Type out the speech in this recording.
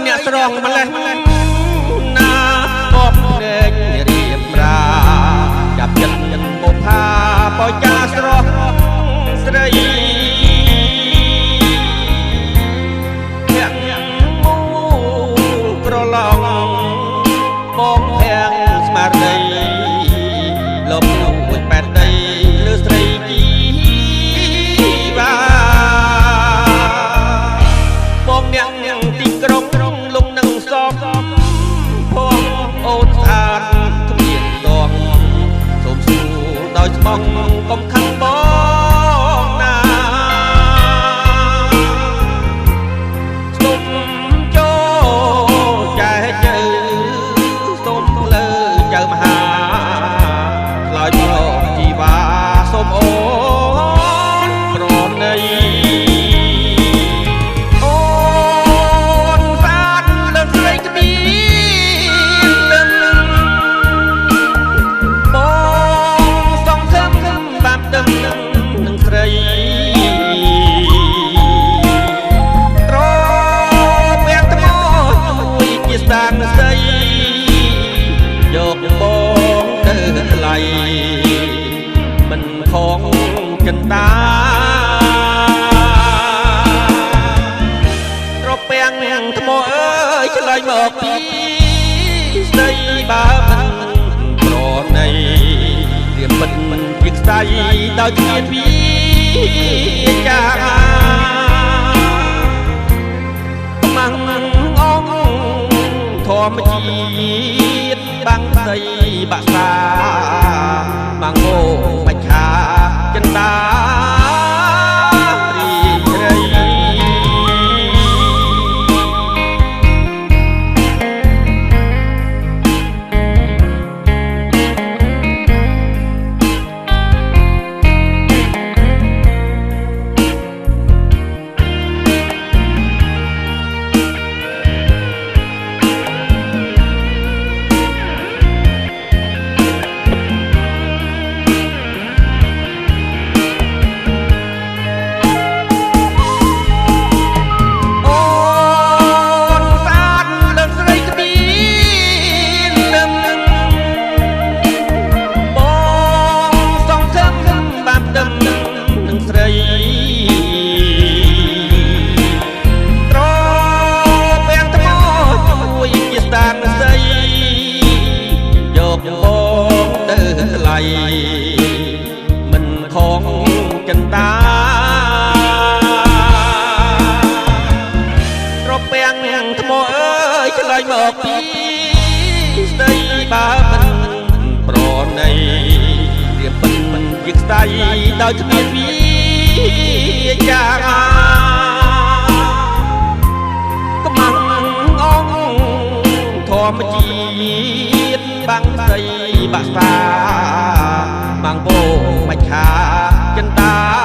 អ្នកស្រងម្លេះណាបបភ្នែករៀបប្រាចាប់ចិត្តបុផាបោចាស្រស់ស្រីធាក់មូប្រឡងបងភាំងស្មារតីលបមួយបែតដីលើស្រីជីវ៉ាបងអ្នកទីក្រុងលំនឹងសពផងអូនស្អាតគ្មានដងសូមសួរដោយស្បង់កុំខឹងបងណាសូមចូលចែកជើសូមលើចៅមហាឆ្លើយប្រជីវ៉ាសូមអូនប្រណីយកបងទៅថ្លៃមិនខងចិនតារពាំងថ្មអើយឆ្លើយមកពីស្ដីបើមិនប្រណីរៀបមិនជាខ្សែដោយគ្មានវិចារម៉ាំងអង្គធម្មជាតិបាំងស្រីបាក់សាបាំងអូបាច់ខាចិនតារីត្រីមិនខងចិនតារពាំងថ្មអើយឆ្លើយមកពីស្ដីបើមិនប្រណីរៀបមិនជាខ្សែដោយគ្មានវិចារកំងអង្គធម្មជាតិបាំងស្រីបាក់សាបាំងបោបាច់ខាចិនតា